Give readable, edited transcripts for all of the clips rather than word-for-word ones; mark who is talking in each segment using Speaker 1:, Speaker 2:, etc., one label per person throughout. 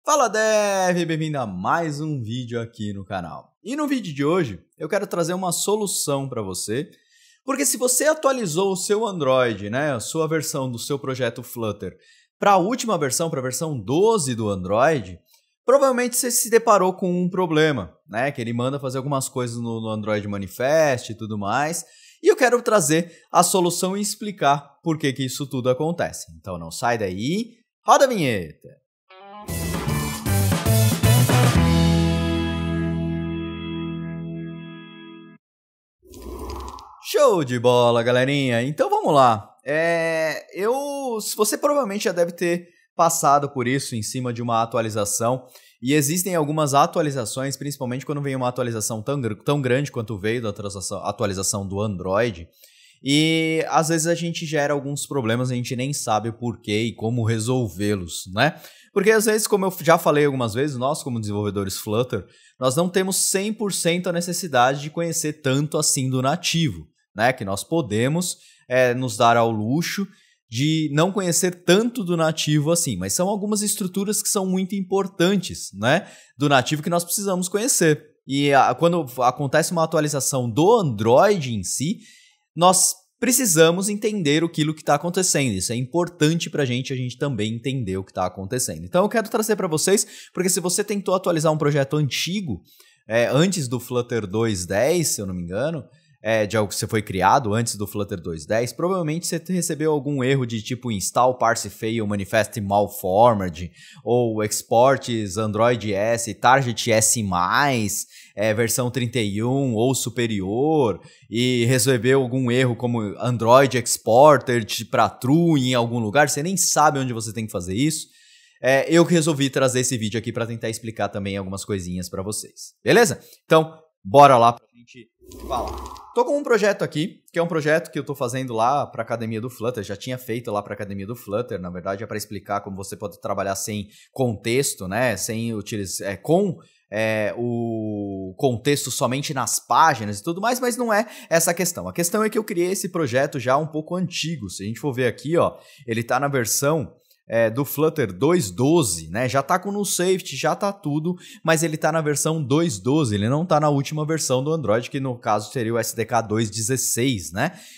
Speaker 1: Fala Dev, bem-vindo a mais um vídeo aqui no canal. E no vídeo de hoje eu quero trazer uma solução para você, porque se você atualizou o seu Android, a sua versão do seu projeto Flutter, para a última versão, para a versão 12 do Android, provavelmente você se deparou com um problema, que ele manda fazer algumas coisas no Android Manifest e tudo mais, e eu quero trazer a solução e explicar por que isso tudo acontece. Então não sai daí, roda a vinheta! Show de bola, galerinha! Então vamos lá. Você provavelmente já deve ter passado por isso em cima de uma atualização, e existem algumas atualizações, principalmente quando vem uma atualização tão grande quanto veio da atualização do Android, e às vezes a gente gera alguns problemas, a gente nem sabe o porquê e como resolvê-los, Porque às vezes, como eu já falei algumas vezes, nós como desenvolvedores Flutter, nós não temos 100% a necessidade de conhecer tanto assim do nativo, que nós podemos nos dar ao luxo de não conhecer tanto do nativo assim, mas são algumas estruturas que são muito importantes, do nativo que nós precisamos conhecer. E quando acontece uma atualização do Android em si, nós precisamos entender aquilo que está acontecendo. Isso é importante para a gente também entender o que está acontecendo. Então eu quero trazer para vocês, porque se você tentou atualizar um projeto antigo, antes do Flutter 2.10, se eu não me engano, de algo que você foi criado antes do Flutter 2.10, provavelmente você recebeu algum erro de tipo install parse fail manifest malformed, ou exports Android S, target S+, versão 31 ou superior, e recebeu algum erro como Android exporter para true em algum lugar, você nem sabe onde você tem que fazer isso. Eu resolvi trazer esse vídeo aqui para tentar explicar também algumas coisinhas para vocês, beleza? Então, bora lá pra gente falar. Tô com um projeto aqui, que é um projeto que eu tô fazendo lá para a Academia do Flutter, já tinha feito lá para a Academia do Flutter, na verdade é para explicar como você pode trabalhar sem contexto, sem utilizar, com o contexto somente nas páginas e tudo mais, mas não é essa a questão. A questão é que eu criei esse projeto já um pouco antigo, se a gente for ver aqui, ele tá na versão do Flutter 2.12, já tá com null safety, já tá tudo, mas ele tá na versão 2.12, ele não tá na última versão do Android, que no caso seria o SDK 2.16,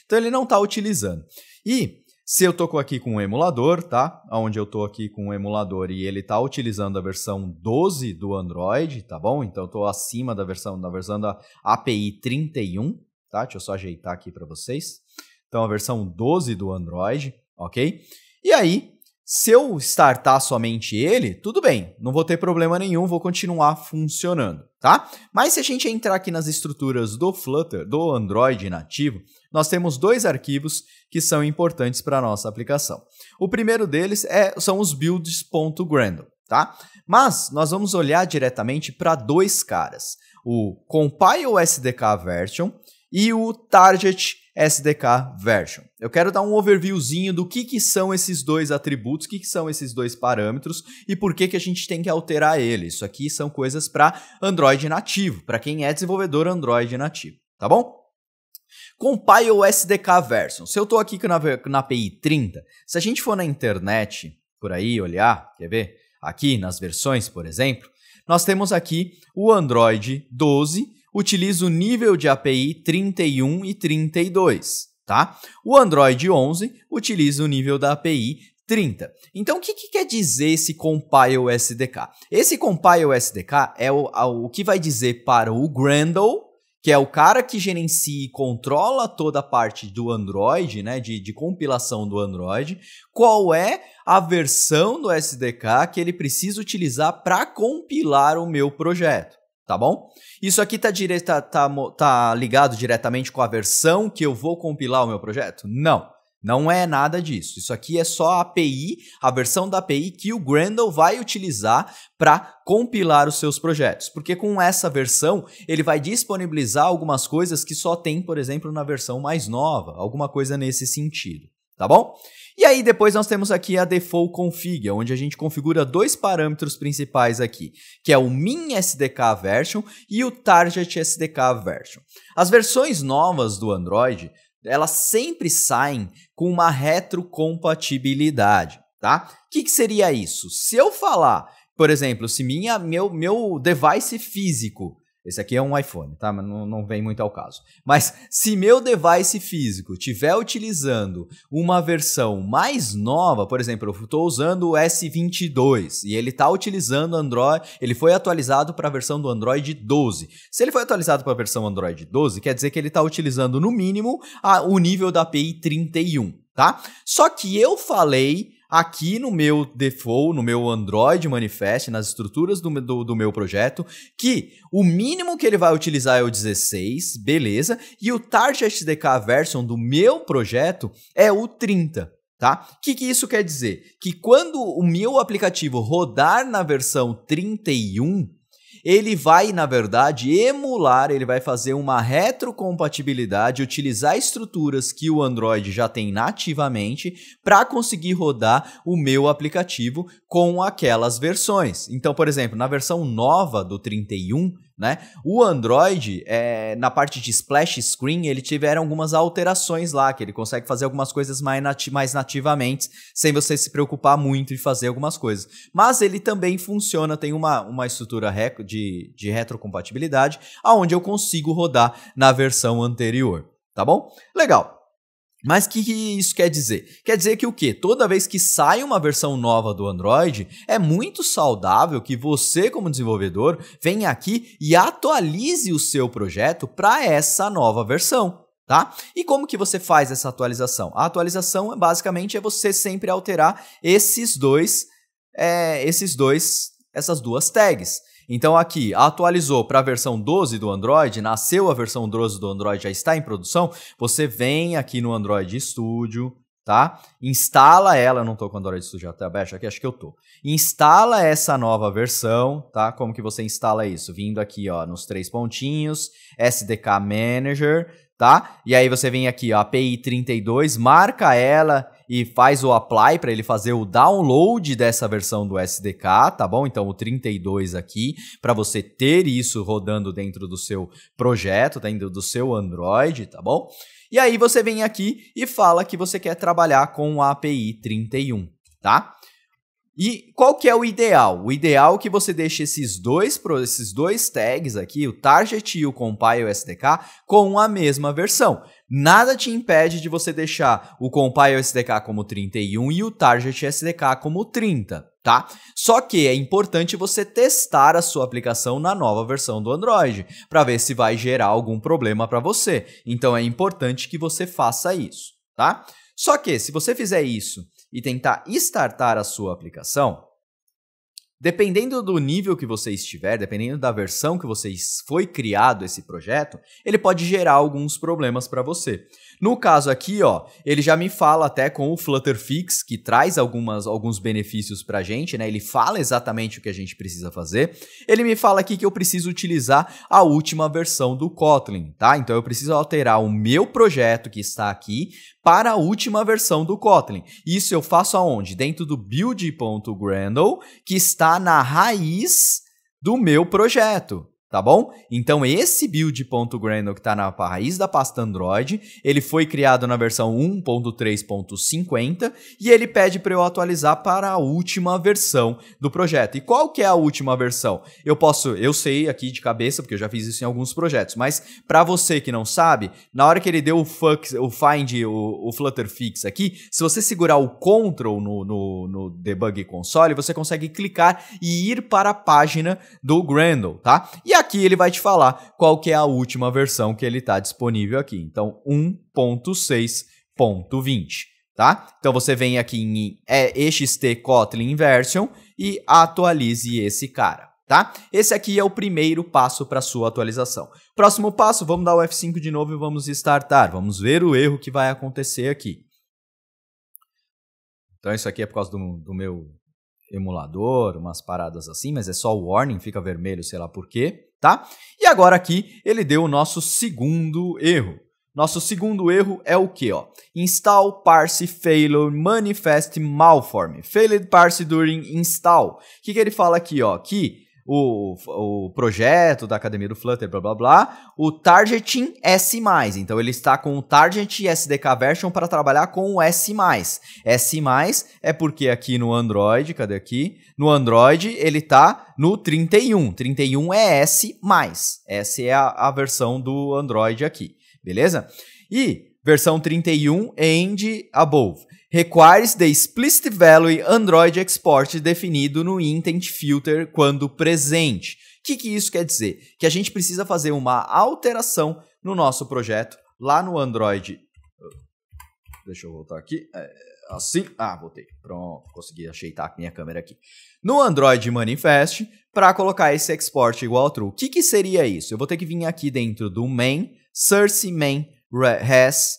Speaker 1: Então ele não tá utilizando. E se eu tô aqui com um emulador, onde eu tô aqui com um emulador e ele tá utilizando a versão 12 do Android, tá bom? Então eu tô acima da versão da API 31, Deixa eu só ajeitar aqui para vocês. Então a versão 12 do Android, ok? E aí, se eu startar somente ele, tudo bem, não vou ter problema nenhum, vou continuar funcionando, Mas se a gente entrar aqui nas estruturas do Flutter, do Android nativo, nós temos dois arquivos que são importantes para a nossa aplicação. O primeiro deles são os builds.gradle, Mas nós vamos olhar diretamente para dois caras, o compile SDK version e o target SDK version. Eu quero dar um overviewzinho do que são esses dois atributos, o que são esses dois parâmetros e por que a gente tem que alterar eles. Isso aqui são coisas para Android nativo, para quem é desenvolvedor Android nativo, tá bom? Compile SDK version. Se eu estou aqui na API 30, se a gente for na internet, por aí, olhar, quer ver? Aqui nas versões, por exemplo, nós temos aqui o Android 12, utiliza o nível de API 31 e 32, O Android 11 utiliza o nível da API 30. Então, o que quer dizer esse compile SDK? Esse compile SDK é o que vai dizer para o Gradle, que é o cara que gerencia e controla toda a parte do Android, de compilação do Android, qual é a versão do SDK que ele precisa utilizar para compilar o meu projeto. Tá bom? Isso aqui tá ligado diretamente com a versão que eu vou compilar o meu projeto? Não, não é nada disso. Isso aqui é só a API, a versão da API que o Gradle vai utilizar para compilar os seus projetos. Porque com essa versão, ele vai disponibilizar algumas coisas que só tem, por exemplo, na versão mais nova. Alguma coisa nesse sentido. Tá bom? E aí depois nós temos aqui a default config, onde a gente configura dois parâmetros principais aqui, que é o min SDK version e o target SDK version. As versões novas do Android, elas sempre saem com uma retrocompatibilidade, O que seria isso? Se eu falar por exemplo, se meu device físico, esse aqui é um iPhone, tá? Mas não vem muito ao caso. Mas se meu device físico estiver utilizando uma versão mais nova, por exemplo, eu estou usando o S22 e ele está utilizando Android, ele foi atualizado para a versão do Android 12. Se ele foi atualizado para a versão Android 12, quer dizer que ele está utilizando no mínimo o nível da API 31, tá? Só que eu falei aqui no meu default, no meu Android Manifest, nas estruturas do meu projeto, que o mínimo que ele vai utilizar é o 16, beleza, e o Target SDK Version do meu projeto é o 30. Tá? O que isso quer dizer? Que quando o meu aplicativo rodar na versão 31, ele vai, na verdade, emular, ele vai fazer uma retrocompatibilidade, utilizar estruturas que o Android já tem nativamente para conseguir rodar o meu aplicativo com aquelas versões. Então, por exemplo, na versão nova do 31, né, o Android, na parte de splash screen, ele tiveram algumas alterações lá, que ele consegue fazer algumas coisas mais nativamente, sem você se preocupar muito em fazer algumas coisas. Mas ele também funciona, tem uma estrutura de retrocompatibilidade, onde eu consigo rodar na versão anterior, tá bom? Legal. Mas o que isso quer dizer? Quer dizer que o quê? Toda vez que sai uma versão nova do Android, é muito saudável que você, como desenvolvedor, venha aqui e atualize o seu projeto para essa nova versão, tá? E como que você faz essa atualização? A atualização, basicamente, é você sempre alterar essas duas tags. Então aqui, atualizou para a versão 12 do Android, nasceu a versão 12 do Android, já está em produção, você vem aqui no Android Studio, tá? Instala ela, eu não estou com o Android Studio até aberto aqui, acho que eu estou. Instala essa nova versão, tá? Como que você instala isso? Vindo aqui, ó, nos 3 pontinhos, SDK Manager, tá? E aí você vem aqui, ó, API 32, marca ela e faz o apply para ele fazer o download dessa versão do SDK, tá bom? Então o 32 aqui, para você ter isso rodando dentro do seu projeto, dentro do seu Android, tá bom? E aí você vem aqui e fala que você quer trabalhar com a API 31, tá? E qual que é o ideal? O ideal é que você deixe esses dois tags aqui, o target e o compile SDK, com a mesma versão. Nada te impede de você deixar o compile SDK como 31 e o target SDK como 30, tá? Só que é importante você testar a sua aplicação na nova versão do Android, para ver se vai gerar algum problema para você. Então é importante que você faça isso, tá? Só que se você fizer isso e tentar startar a sua aplicação, dependendo do nível que você estiver, dependendo da versão que foi criado esse projeto, ele pode gerar alguns problemas para você. No caso aqui, ó, ele já me fala até com o Flutterfix, que traz alguns benefícios para a gente, né? Ele fala exatamente o que a gente precisa fazer. Ele me fala aqui que eu preciso utilizar a última versão do Kotlin, tá? Então eu preciso alterar o meu projeto que está aqui para a última versão do Kotlin. Isso eu faço aonde? Dentro do build.gradle, que está na raiz do meu projeto. Tá bom? Então esse build.gradle que está na raiz da pasta Android, ele foi criado na versão 1.3.50 e ele pede para eu atualizar para a última versão do projeto. E qual que é a última versão? Eu sei aqui de cabeça, porque eu já fiz isso em alguns projetos, mas para você que não sabe, na hora que ele deu o Flutterfix aqui, se você segurar o Ctrl no Debug Console, você consegue clicar e ir para a página do Gradle, tá? E aqui ele vai te falar qual que é a última versão que ele está disponível aqui. Então, 1.6.20, tá? Então, você vem aqui em ext Kotlin version e atualize esse cara, tá? Esse aqui é o primeiro passo para sua atualização. Próximo passo, vamos dar o F5 de novo e vamos startar. Vamos ver o erro que vai acontecer aqui. Então, isso aqui é por causa do meu emulador, umas paradas assim, mas é só o warning, fica vermelho, sei lá por quê, tá? E agora aqui ele deu o nosso segundo erro. Nosso segundo erro é o quê, ó? Install parse failure manifest malform. Failed parse during install. O que ele fala aqui, ó? Que o projeto da Academia do Flutter, blá blá blá, o Targeting S+. Então ele está com o Target SDK Version para trabalhar com o S+. S+, é porque aqui no Android, cadê aqui? No Android ele está no 31. 31 é S+. Essa é a versão do Android aqui, beleza? E versão 31 and above. Requires the explicit value Android export definido no intent filter quando presente. O que isso quer dizer? Que a gente precisa fazer uma alteração no nosso projeto lá no Android. Deixa eu voltar aqui. Assim. Voltei. Pronto. Consegui ajeitar a minha câmera aqui. No Android Manifest, para colocar esse export igual true. O que seria isso? Eu vou ter que vir aqui dentro do main, source main has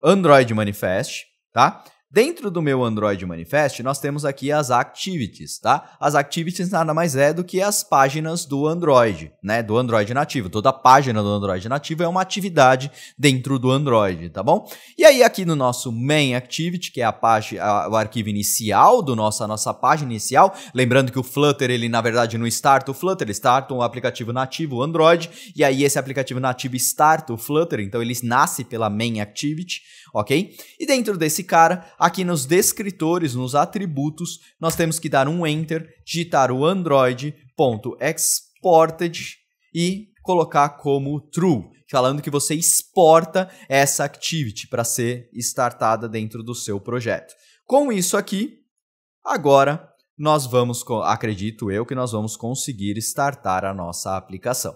Speaker 1: Android Manifest, tá? Dentro do meu Android Manifest, nós temos aqui as activities, tá? As activities nada mais é do que as páginas do Android, né? Do Android nativo. Toda página do Android nativo é uma atividade dentro do Android, tá bom? E aí aqui no nosso main activity, que é a página, o arquivo inicial a nossa página inicial, lembrando que o Flutter, ele na verdade não starta o Flutter, ele starta um aplicativo nativo, o Android, e aí esse aplicativo nativo starta o Flutter, então ele nasce pela main activity, ok? E dentro desse cara, aqui nos descritores, nos atributos, nós temos que dar um enter, digitar o android.exported e colocar como true, falando que você exporta essa activity para ser startada dentro do seu projeto. Com isso aqui, agora nós vamos, acredito eu, que nós vamos conseguir startar a nossa aplicação.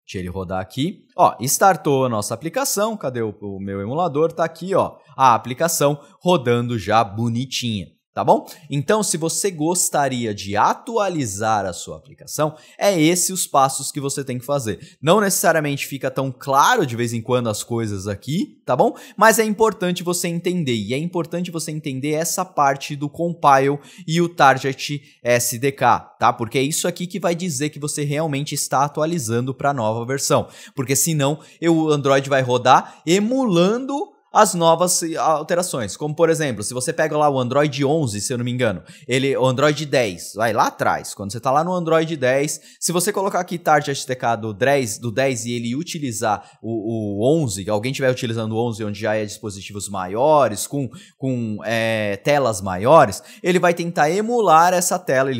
Speaker 1: Deixa ele rodar aqui. Ó, startou a nossa aplicação. Cadê o meu emulador? Tá aqui, ó, a aplicação rodando já bonitinha, tá bom? Então, se você gostaria de atualizar a sua aplicação, é esses os passos que você tem que fazer. Não necessariamente fica tão claro de vez em quando as coisas aqui, tá bom? Mas é importante você entender, e é importante você entender essa parte do compile e o target SDK, tá? Porque é isso aqui que vai dizer que você realmente está atualizando para a nova versão. Porque senão o Android vai rodar emulando as novas alterações, como por exemplo, se você pega lá o Android 11, se eu não me engano, o Android 10, vai lá atrás, quando você está lá no Android 10, se você colocar aqui Target SDK do 10 e ele utilizar o 11, alguém estiver utilizando o 11 onde já é dispositivos maiores, com telas maiores, ele vai tentar emular essa tela,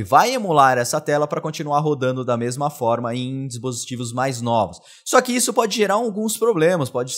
Speaker 1: para continuar rodando da mesma forma em dispositivos mais novos. Só que isso pode gerar alguns problemas, pode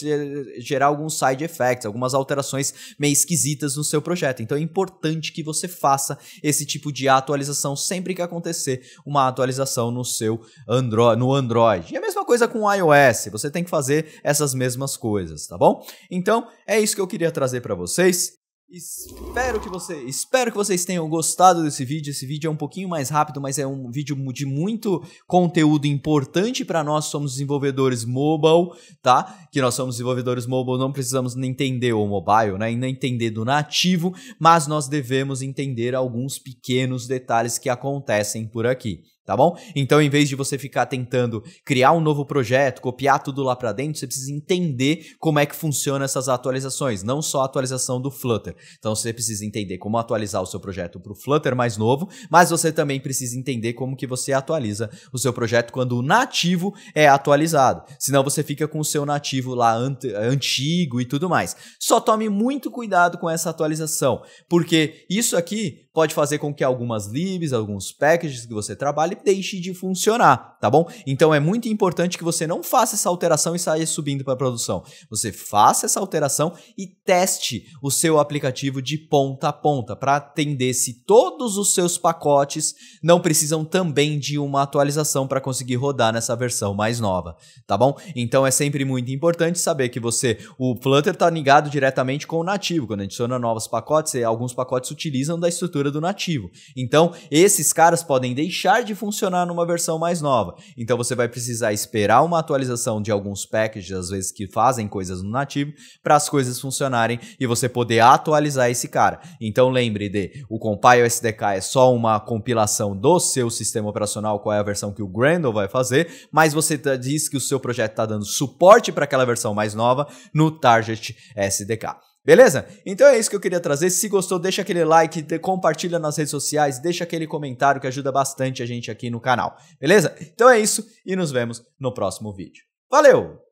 Speaker 1: gerar alguns side effects, algumas alterações meio esquisitas no seu projeto. Então é importante que você faça esse tipo de atualização sempre que acontecer uma atualização no seu Android. E a mesma coisa com o iOS, você tem que fazer essas mesmas coisas, tá bom? Então é isso que eu queria trazer para vocês. Espero que vocês tenham gostado desse vídeo. Esse vídeo é um pouquinho mais rápido, mas é um vídeo de muito conteúdo importante para nós. Somos desenvolvedores mobile, tá? Que nós somos desenvolvedores mobile, não precisamos entender o mobile, né? E nem entender do nativo, mas nós devemos entender alguns pequenos detalhes que acontecem por aqui. Tá bom? Então, em vez de você ficar tentando criar um novo projeto, copiar tudo lá para dentro, você precisa entender como é que funciona essas atualizações, não só a atualização do Flutter. Então, você precisa entender como atualizar o seu projeto para o Flutter mais novo, mas você também precisa entender como que você atualiza o seu projeto quando o nativo é atualizado. Senão, você fica com o seu nativo lá antigo e tudo mais. Só tome muito cuidado com essa atualização, porque isso aqui pode fazer com que algumas libs, alguns packages que você trabalhe deixe de funcionar, tá bom? Então é muito importante que você não faça essa alteração e saia subindo para a produção. Você faça essa alteração e teste o seu aplicativo de ponta a ponta para atender se todos os seus pacotes não precisam também de uma atualização para conseguir rodar nessa versão mais nova, tá bom? Então é sempre muito importante saber que o Flutter está ligado diretamente com o nativo. Quando adiciona novos pacotes, alguns pacotes utilizam da estrutura do nativo. Então esses caras podem deixar de funcionar numa versão mais nova. Então você vai precisar esperar uma atualização de alguns packages, às vezes que fazem coisas no nativo, para as coisas funcionarem e você poder atualizar esse cara. Então lembre o Compile SDK é só uma compilação do seu sistema operacional, qual é a versão que o Gradle vai fazer, mas você diz que o seu projeto está dando suporte para aquela versão mais nova no Target SDK. Beleza? Então é isso que eu queria trazer. Se gostou, deixa aquele like, compartilha nas redes sociais, deixa aquele comentário que ajuda bastante a gente aqui no canal. Beleza? Então é isso e nos vemos no próximo vídeo. Valeu!